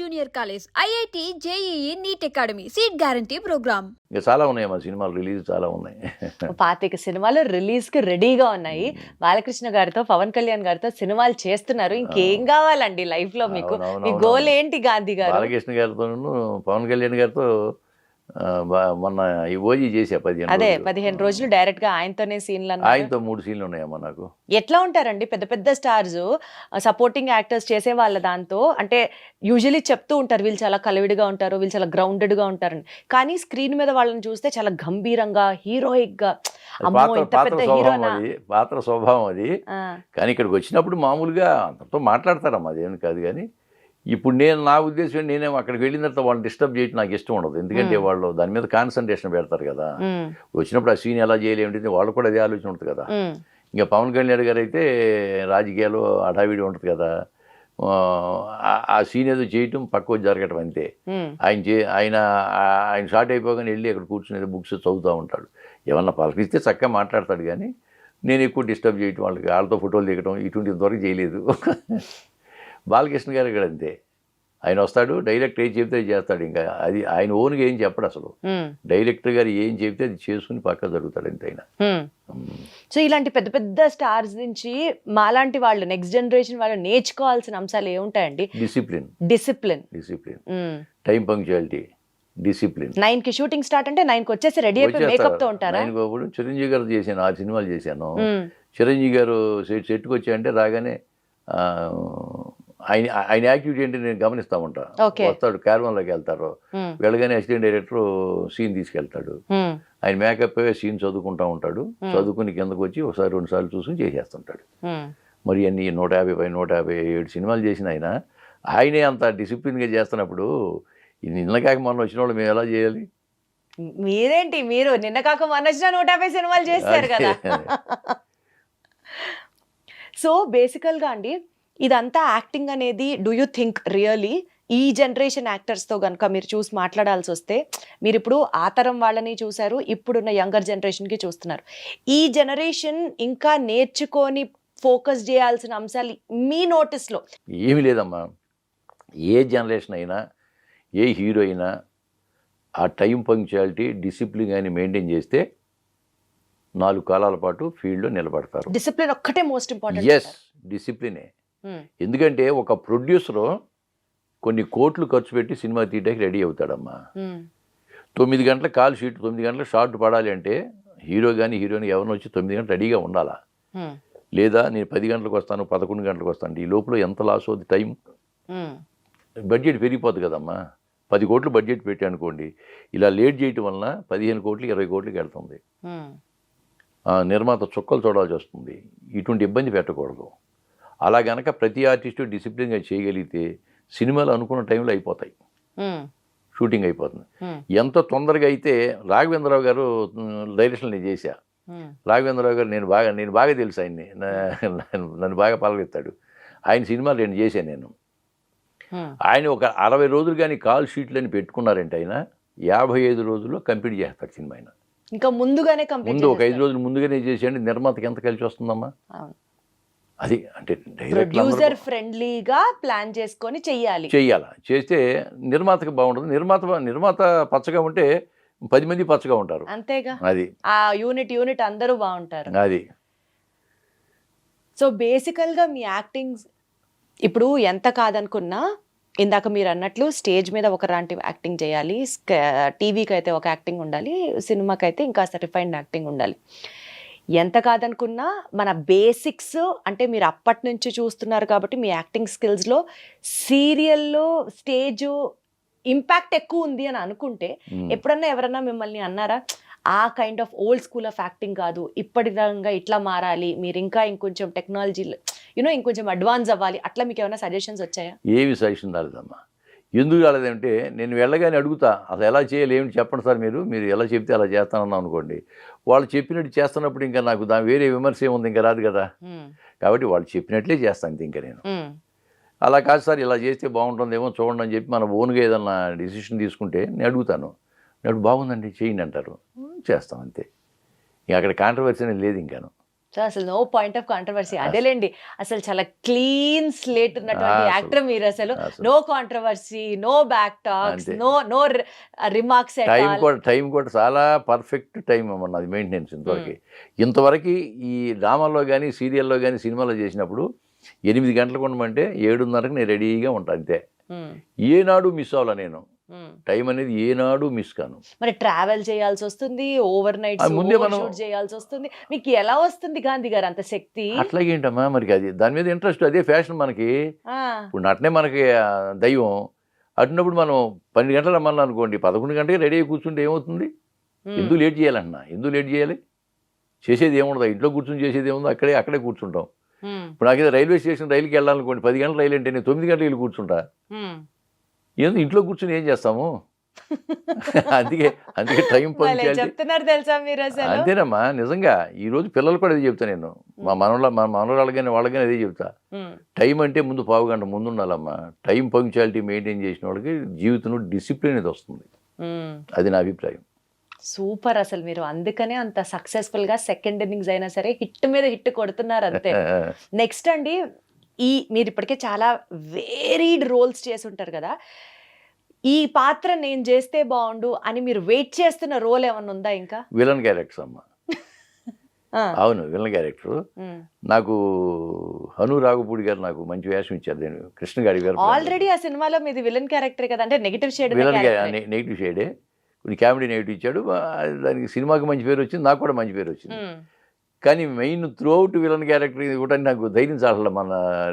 Junior college, IIT, JEE, NEET academy, seat guarantee programme. ఇంకా చాలా ఉన్నాయి మా సినిమాలు రిలీజ్ చాలా ఉన్నాయి. 25 సినిమాలు రిలీజ్ కి రెడీగా ఉన్నాయి. బాలకృష్ణ గారితో, పవన్ కళ్యాణ్ గారితో సినిమాలు చేస్తున్నారు. ఇంకేం కావాలండి లైఫ్ లో మీకు? మీ గోల్ ఏంటి గాంధీ గారు? బాలకృష్ణ గారితో పవన్ కళ్యాణ్ గారితో మొన్న ఈ ఓజీ చేసా 15 రోజులు డైరెక్ట్ గా ఆయనతోనే సీన్లు. ఆయనతో 3 సీన్లు ఉన్నాయమ్మా నాకు. ఎట్లా ఉంటారండి పెద్ద పెద్ద స్టార్స్ సపోర్టింగ్ యాక్టర్స్ చేసే వాళ్ళ దాంతో? అంటే యూజువలీ చెప్తూ ఉంటారు వీళ్ళు చాలా కలివిడిగా ఉంటారు, వీళ్ళు చాలా గ్రౌండెడ్ గా ఉంటారని. కానీ స్క్రీన్ మీద వాళ్ళని చూస్తే చాలా గంభీరంగా, హీరోయిక్ గా, పాత్ర స్వభావం అది. కానీ ఇక్కడికి వచ్చినప్పుడు మామూలుగా అంతతో మాట్లాడతారమ్మా, అదేమి కాదు. కానీ ఇప్పుడు నా ఉద్దేశం నేనేమో అక్కడికి వెళ్ళిన తర్వాత వాళ్ళని డిస్టర్బ్ చేయడం నాకు ఇష్టం ఉండదు. ఎందుకంటే వాళ్ళు దాని మీద కాన్సన్ట్రేషన్ పెడతారు కదా. వచ్చినప్పుడు ఆ సీన్ ఎలా చేయలేమిటి వాళ్ళు కూడా అదే ఆలోచన ఉంటుంది కదా. ఇంకా పవన్ కళ్యాణ్ గారు అయితే రాజకీయాలు హడావిడి ఉంటుంది కదా. ఆ సీన్ ఏదో చేయటం పక్కకు జరగటం అంతే. ఆయన షార్ట్ అయిపోగానే వెళ్ళి అక్కడ కూర్చుని బుక్స్ చదువుతూ ఉంటాడు. ఏమన్నా పలకరిస్తే చక్కగా మాట్లాడతాడు. కానీ నేను ఎక్కువ డిస్టర్బ్ చేయటం, వాళ్ళతో ఫోటోలు దిగటం ఇటువంటి ఇంతవరకు చేయలేదు. బాలకృష్ణ గారు ఇక్కడ అంతే. ఆయన వస్తాడు, డైరెక్టర్ ఏం చెప్తే అది చేస్తాడు. ఇంకా అది ఆయన ఓన్గా ఏం చెప్పడు అసలు. డైరెక్టర్ గారు ఏం చెప్తే అది చేసుకుని పక్క జరుగుతాడు అంతే ఆయన. సో ఇలాంటి పెద్ద పెద్ద స్టార్స్ నుంచి మాలాంటి వాళ్ళు, నెక్స్ట్ జనరేషన్ వాళ్ళు నేర్చుకోవాల్సిన అంశాలు ఏముంటాయండి? Discipline, time punctuality, discipline. 9కి షూటింగ్ స్టార్ట్ అంటే 9కి వచ్చేసి రెడీ అయిపోయి మేకప్ తో ఉంటారా? చిరంజీవి గారు చేశాను, 6 సినిమాలు చేశాను. చిరంజీవి గారు సెట్కి వచ్చాయంటే రాగానే ఆయన యాక్టివిటీ ఏంటి నేను గమనిస్తా ఉంటా. వస్తాడు, క్యారవాన్లోకి వెళ్తారు, వెళ్ళగానే అసిస్టెంట్ డైరెక్టర్ సీన్ తీసుకెళ్తాడు. ఆయన మేకప్ సీన్ చదువుకుంటా ఉంటాడు. చదువుకుని కిందకు వచ్చి ఒకసారి 2 సార్లు చూసుకుని చేసేస్తుంటాడు. మరి అన్ని 157 సినిమాలు చేసిన ఆయనే అంత డిసిప్లిన్గా చేస్తున్నప్పుడు నిన్న కాక మొన్న వచ్చిన వాళ్ళు మేము ఎలా చేయాలి? మీరేంటి, మీరు నిన్న కాక మొన్న వచ్చిన 150 సినిమాలు చేస్తారు కదా. సో బేసికల్గా అండి, ఇదంతా యాక్టింగ్ అనేది డూ యూ థింక్ రియలీ ఈ జనరేషన్ యాక్టర్స్తో కనుక మీరు చూసి మాట్లాడాల్సి వస్తే, మీరు ఇప్పుడు ఆ తరం వాళ్ళని చూశారు, ఇప్పుడున్న యంగర్ జనరేషన్కి చూస్తున్నారు. ఈ జనరేషన్ ఇంకా నేర్చుకొని ఫోకస్ చేయాల్సిన అంశాలు మీ నోటీస్లో ఏమీ లేదమ్మా. ఏ జనరేషన్ అయినా, ఏ హీరో అయినా ఆ టైం పంక్చువాలిటీ, డిసిప్లిన్ కానీ మెయింటైన్ చేస్తే 4 కాలాల పాటు ఫీల్డ్లో నిలబడతారు. డిసిప్లిన్ ఒక్కటే మోస్ట్ ఇంపార్టెంట్. ఎస్, డిసిప్లినే. ఎందుకంటే ఒక ప్రొడ్యూసరు కొన్ని కోట్లు ఖర్చు పెట్టి సినిమా తీయడానికి రెడీ అవుతాడమ్మా. 9 గంటల కాల్ షీట్, 9 గంటల షార్ట్ పడాలి అంటే హీరో కానీ హీరోయిన్ ఎవరిని వచ్చి 9 గంటలు రెడీగా ఉండాలా? లేదా నేను 10 గంటలకు వస్తాను, 11 గంటలకు వస్తాను, ఈ లోపల ఎంత లాస్ అవుతుంది టైం? బడ్జెట్ పెరిగిపోతుంది కదమ్మా. 10 కోట్లు బడ్జెట్ పెట్టి అనుకోండి, ఇలా లేట్ చేయటం వలన 15 కోట్లు 20 కోట్లకి వెళ్తుంది. నిర్మాత చుక్కలు చూడాల్సి వస్తుంది. ఇటువంటి ఇబ్బంది పెట్టకూడదు. అలా గనక ప్రతి ఆర్టిస్టు డిసిప్లిన్గా చేయగలిగితే సినిమాలు అనుకున్న టైంలో అయిపోతాయి, షూటింగ్ అయిపోతుంది. ఎంత తొందరగా అయితే రాఘవేంద్రరావు గారు డైరెక్షన్ నేను చేశా. రాఘవేంద్రరావు గారు నేను బాగా తెలుసు ఆయన్ని, నన్ను బాగా పలకెత్తాడు. ఆయన సినిమాలు నేను చేశాను. నేను ఆయన ఒక 60 రోజులు కానీ కాల్ షీట్లని పెట్టుకున్నారంటే ఆయన 55 రోజుల్లో కంప్లీట్ చేస్తాడు సినిమా. ఆయన ఇంకా ముందుగానే ముందు ఒక 5 రోజులు ముందుగానే చేసేయండి, నిర్మాతకి ఎంత కలిసి వస్తుందమ్మా? అది అంటే ప్రొడ్యూసర్ ఫ్రెండ్లీగా ప్లాన్ చేసుకొని చెయ్యాలా? చేస్తే నిర్మాతకి బాగుంటుంది. నిర్మాత పచ్చగా ఉంటే 10 మంది పచ్చగా ఉంటారు. అంతేగా, అది ఆ యూనిట్ అందరూ బాగుంటారు. అది. సో బేసికల్గా మీ యాక్టింగ్ ఇప్పుడు ఎంత కాదనుకున్నా, ఇందాక మీరు అన్నట్లు స్టేజ్ మీద ఒకలాంటి యాక్టింగ్ చేయాలి, టీవీకి అయితే ఒక యాక్టింగ్ ఉండాలి, సినిమాకి అయితే ఇంకా రిఫైన్డ్ యాక్టింగ్ ఉండాలి. ఎంత కాదనుకున్నా మన బేసిక్స్ అంటే మీరు అప్పటి నుంచి చూస్తున్నారు కాబట్టి మీ యాక్టింగ్ స్కిల్స్లో సీరియల్లో స్టేజ్ ఇంపాక్ట్ ఎక్కువ ఉంది అని అనుకుంటే, ఎప్పుడన్నా ఎవరన్నా మిమ్మల్ని అన్నారా ఆ kind of old school of acting కాదు, ఇప్పటి విధంగా ఇట్లా మారాలి, మీరు ఇంకా ఇంకొంచెం టెక్నాలజీ ఇంకొంచెం అడ్వాన్స్ అవ్వాలి, అట్లా మీకు ఏమైనా సజెషన్స్ వచ్చాయా? ఏమి సజెషన్ రాలేదమ్మా. ఎందుకు రాలేదంటే నేను వెళ్ళగానే అడుగుతా, అసలు ఎలా చేయాలి ఏమిటి చెప్పండి సార్, మీరు ఎలా చెప్తే అలా చేస్తానన్నా అనుకోండి, వాళ్ళు చెప్పినట్టు చేస్తున్నప్పుడు ఇంకా నాకు దాని వేరే విమర్శ ఏముంది, ఇంకా రాదు కదా. కాబట్టి వాళ్ళు చెప్పినట్లే చేస్తాను ఇంకా నేను. అలా కాదు సార్ ఇలా చేస్తే బాగుంటుందేమో చూడండి అని చెప్పి మన ఓన్గా ఏదన్నా డిసిషన్ తీసుకుంటే నేను అడుగుతాను. బాగుందండి చేయండి అంటారు, చేస్తాం అంతే. ఇంకా అక్కడ కాంట్రవర్సీ అనేది లేదు ఇంకాను. సో అసలు నో పాయింట్ ఆఫ్ కాంట్రవర్సీ. అదేలేండి, అసలు చాలా క్లీన్ స్లేట్ ఉన్నటువంటి అసలు- యాక్టర్ మీరు. అసలు అసలు. No controversy, no back talks, అంతే. No remarks. టైం కూడా చాలా పర్ఫెక్ట్ టైం అమ్మన్న అది మెయింటెనెన్స్ ఇంతవరకు ఈ డ్రామాలో కానీ సీరియల్లో కానీ సినిమాలో చేసినప్పుడు 8 గంటలకు ఉండమంటే 7:30కి నేను రెడీగా ఉంటాను అంతే. ఏనాడు మిస్ అవ్వాల నేను, టైం అనేది ఏనాడు మిస్ కాను. మరి ట్రావెల్ చేయాల్సి వస్తుంది, ఓవర్ నైట్ ముందే మనం షూట్ చేయాల్సి వస్తుంది. మీకు ఎలా వస్తుంది గాంధీ గారు అంత శక్తి? అట్లాగేంటమ్మా మరి, అది దాని మీద ఇంట్రెస్ట్, అదే ఫ్యాషన్ మనకి. ఆ, ఇప్పుడు నటనే మనకి దైవం. అటున్నప్పుడు మనం 12 గంటలు రమ్మన్నా అనుకోండి, 11 గంటకి రెడీ అయ్యి కూర్చుంటే ఏమవుతుంది? ఎందుకు లేట్ చేయాలన్నా, ఎందుకు లేట్ చేయాలి? చేసేది ఏముండదు, ఇంట్లో కూర్చొని చేసేది ఏముందో అక్కడే కూర్చుంటాం. ఇప్పుడు నాకేదో రైల్వే స్టేషన్ రైలుకి వెళ్ళాలనుకోండి, 10 గంటల రైలు అంటే నేను 9 గంటలకు వెళ్ళి కూర్చుంటా. ఏదో ఇంట్లో కూర్చొని ఏం చేస్తాము? అందుకే టైం పంచాలిటీ. చెప్తున్నారు తెలుసా మీరు అసలు. అంతేనమ్మా, నిజంగా ఈ రోజు పిల్లలు కూడా అదే చెప్తా నేను. మా మనవరాళ్ళు కానీ వాళ్ళకి కానీ అదే చెప్తా. టైం అంటే ముందు 15 గంట ముందు ఉండాలమ్మా. టైం పంక్చువాలిటీ మెయింటైన్ చేసిన వాళ్ళకి జీవితంలో డిసిప్లిన్ అనేది వస్తుంది. అది నా అభిప్రాయం. సూపర్. అసలు మీరు అందుకనే అంత సక్సెస్ఫుల్ గా సెకండ్ ఇన్నింగ్స్ అయినా సరే హిట్ మీద హిట్ కొడుతున్నారు అంతే. నెక్స్ట్ అండి, మీరు ఇప్పటికే చాలా వేరీడ్ రోల్స్ చేసి ఉంటారు కదా, ఈ పాత్ర నేను చేస్తే బాగుండు అని మీరు వెయిట్ చేస్తున్న రోల్ ఏమన్నా ఉందా ఇంకా? విలన్ క్యారెక్టర్స్ అమ్మా. అవును, విలన్ క్యారెక్టర్. నాకు హను రాఘపూడి గారు నాకు మంచి వేషం ఇచ్చారు. నేను కృష్ణ గారి గారు ఆల్రెడీ ఆ సినిమాలో మీది విలన్ క్యారెక్టర్ కదా, అంటే నెగిటివ్ షేడ్. విలన్ నెగిటివ్ షేడే, కొన్ని కామెడీ నెగిటివ్ ఇచ్చాడు. దానికి సినిమాకి మంచి పేరు వచ్చింది, నాకు కూడా మంచి పేరు వచ్చింది. కానీ main through out villain character కూడా నాకు ధైర్యం చాలే మన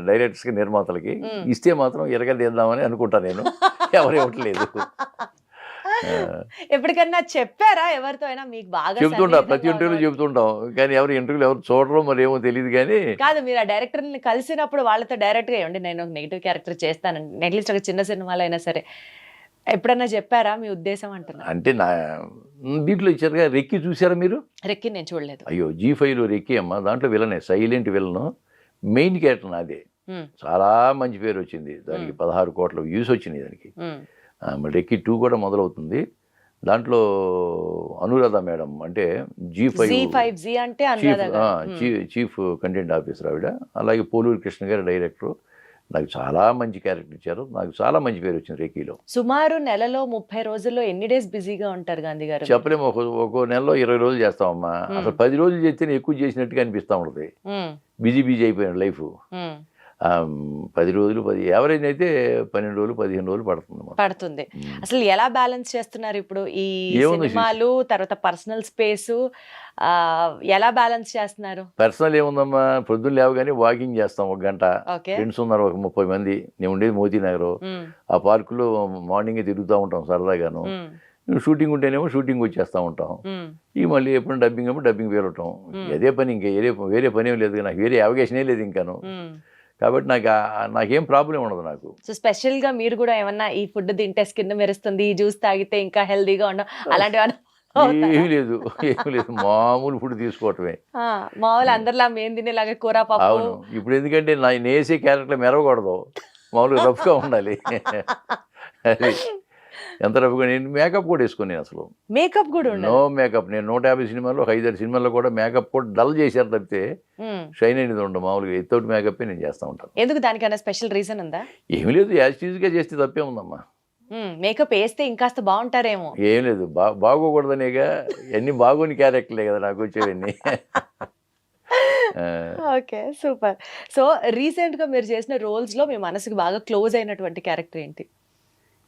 డైరెక్టర్స్కి, నిర్మాతలకి. ఇస్తే మాత్రం ఎరగదేద్దామని అనుకుంటా నేను. ఎవరు ఇవ్వట్లేదు. ఎప్పటికన్నా చెప్పారా ఎవరితో అయినా మీకు బాగా? చెబుతుంటా, ప్రతి ఇంటర్వ్యూలో చెబుతుంటాం, కానీ ఇంటర్వ్యూలో ఎవరు చూడరో మరి ఏమో తెలియదు. కానీ కాదు, మీరు ఆ డైరెక్టర్ని కలిసినప్పుడు వాళ్ళతో డైరెక్ట్గా ఇవ్వండి, నేను ఒక నెగిటివ్ క్యారెక్టర్ చేస్తానండి, అట్లీస్ట్ ఒక చిన్న సినిమాలో అయినా సరే, ఎప్పుడన్నా చెప్పారా మీ ఉద్దేశం? అంటున్నా అంటే నా దీంట్లో ఇచ్చారుగా, రెక్కి చూసారా మీరు? రెక్కి నేను చూడలేదు. అయ్యో, G5లో రెక్కి అమ్మ, దాంట్లో విలనే, సైలెంట్ విలను, మెయిన్ క్యారెక్టర్ నాదే. చాలా మంచి పేరు వచ్చింది దానికి. 16 కోట్ల వ్యూస్ వచ్చినాయి దానికి. రెక్కి 2 కూడా మొదలవుతుంది. దాంట్లో అనురాధ మేడం అంటే G5 అంటే చీఫ్ కంటెంట్ ఆఫీసర్ ఆవిడ. అలాగే పోలూరు కృష్ణ గారు డైరెక్టర్. నాకు చాలా మంచి క్యారెక్టర్ ఇచ్చారు. నాకు చాలా మంచి పేరు వచ్చింది రెక్కీలో. సుమారు నెలలో 30 రోజుల్లో ఎన్ని డేస్ బిజీగా ఉంటారు గాంధీ గారు? చెప్పలేము. ఒక్కో నెలలో 20 రోజులు చేస్తామమ్మా. అసలు 10 రోజులు చేస్తేనే ఎక్కువ చేసినట్టుగా అనిపిస్తూ ఉంటుంది. బిజీ అయిపోయిన లైఫ్. 10 రోజులు, యావరేజ్ అయితే 12 రోజులు 15 రోజులు పడుతుంది. అసలు ఎలా బ్యాలెన్స్ చేస్తున్నారు ఇప్పుడు ఈ సినిమాలు తర్వాత పర్సనల్ స్పేస్? ఎలా బ్యాలెన్స్ చేస్తున్నారు? పర్సనల్ ఏముందమ్మా, పొద్దున్న లేవగానే వాకింగ్ చేస్తాం 1 గంట. ఫ్రెండ్స్ ఉన్నారు ఒక 30 మంది. నేను ఉండేది మోతీనగర్. ఆ పార్కులో మార్నింగ్ తిరుగుతూ ఉంటాం సరదాగాను. షూటింగ్ ఉంటేనేమో షూటింగ్ వచ్చేస్తూ ఉంటాం. మళ్ళీ ఎప్పుడు డబ్బింగ్ ఏమో డబ్బింగ్ వేరటం. అదే పని, ఇంకా వేరే పని ఏం లేదు. నాకు వేరే అవకాశమే లేదు ఇంకాను. కాబట్టి నాకేం ప్రాబ్లం ఉండదు నాకు. సో స్పెషల్ గా మీరు కూడా ఏమన్నా ఈ ఫుడ్ తింటే స్కిన్ మెరుస్తుంది, ఈ జ్యూస్ తాగితే ఇంకా హెల్దీగా ఉండడం అలాంటివి? ఏమీ లేదు. మామూలు ఫుడ్ తీసుకోవటమే. మామూలు అందరిలా మేము తినేలాగా కూర పప్పు. అవును. ఇప్పుడు ఎందుకంటే నేను వేసే క్యారెక్టర్ మెరవకూడదు, మామూలుగా రఫ్గా ఉండాలి. అది ఎంత రఫ్గా. నేను మేకప్ కూడా వేసుకోను. నేను అసలు మేకప్ కూడా నో మేకప్. నేను 150 సినిమాల్లో 5-6 సినిమాల్లో కూడా మేకప్ కూడా డల్ చేశారు తప్పితే షైన్ అనేది ఉండదు. మామూలుగా ఎత్తోటి మేకప్ నేను చేస్తూ ఉంటాను. ఎందుకు, దానికన్నా స్పెషల్ రీజన్ ఉందా? ఏమి లేదు, యాజిటీజ్గా చేస్తే తప్పే ఉందమ్మా. మేకప్ వేస్తే ఇంకాస్త బాగుంటారేమో. ఏం లేదు, బాగోకూడదనేగా. అన్ని బాగోని క్యారెక్టర్లే కదా నాకు వచ్చేవన్నీ. Okay, super. సో రీసెంట్ గా మీరు చేసిన రోల్స్ లో మీ మనసుకు బాగా క్లోజ్ అయినటువంటి క్యారెక్టర్ ఏంటి?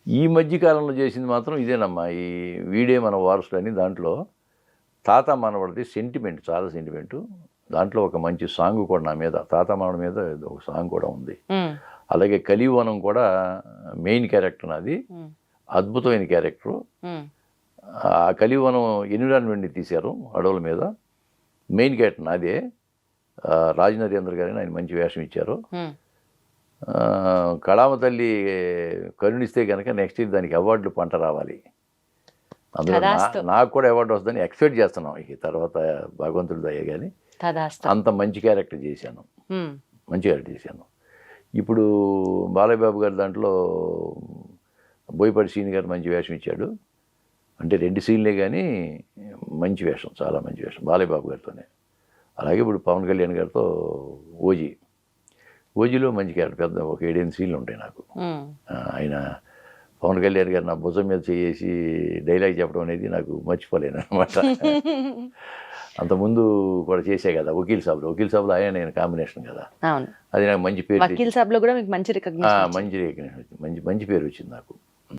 ఈ మధ్య కాలంలో చేసింది మాత్రం ఇదేనమ్మా, ఈ వీడే మన వారసుడు అని. దాంట్లో తాత మనవడిది సెంటిమెంట్, చాలా సెంటిమెంటు. దాంట్లో ఒక మంచి సాంగ్ కూడా నా మీద, తాత మనవడి మీద ఒక సాంగ్ కూడా ఉంది. అలాగే కలివనం కూడా మెయిన్ క్యారెక్టర్ నాది. అద్భుతమైన క్యారెక్టరు. ఆ కలివనం ఎన్విరాన్మెంట్ని తీశారు అడవుల మీద. మెయిన్ క్యారెక్టర్ నాదే. రాజనరేంద్ర గారిని ఆయన మంచి వేషం ఇచ్చారు. కళామ తల్లి కరుణిస్తే కనుక నెక్స్ట్ ఇయర్ దానికి అవార్డులు పంట రావాలి. అందులో నాకు కూడా అవార్డు వస్తుందని ఎక్స్పెక్ట్ చేస్తున్నాం. ఈ తర్వాత భగవంతుడి దయ కానీ అంత మంచి క్యారెక్టర్ చేశాను. మంచి క్యారెక్టర్ చేశాను. ఇప్పుడు బాలయ్య బాబు గారి దాంట్లో బోయపాటి శ్రీని గారు మంచి వేషం ఇచ్చాడు. అంటే 2 సీన్లే కానీ మంచి వేషం, చాలా మంచి వేషం బాలయ్య బాబు గారితోనే. అలాగే ఇప్పుడు పవన్ కళ్యాణ్ గారితో ఓజీలో మంచి క్యారెక్టర్, పెద్ద ఒక 7 సీన్లు ఉంటాయి నాకు. ఆయన పవన్ కళ్యాణ్ గారు నా భుజం మీద చేసి డైలాగ్ చెప్పడం అనేది నాకు మర్చిపోలేను అనమాట. అంతకుముందు కూడా చేసే కదా వకీల్ సాబ్లో ఆయన నేను కాంబినేషన్ కదా, అవును. అది నాకు మంచి పేరు వకీల్ సాబ్ లో కూడా మీకు మంచి రికగ్నిషన్. మంచి recognition వచ్చింది. మంచి పేరు వచ్చింది నాకు.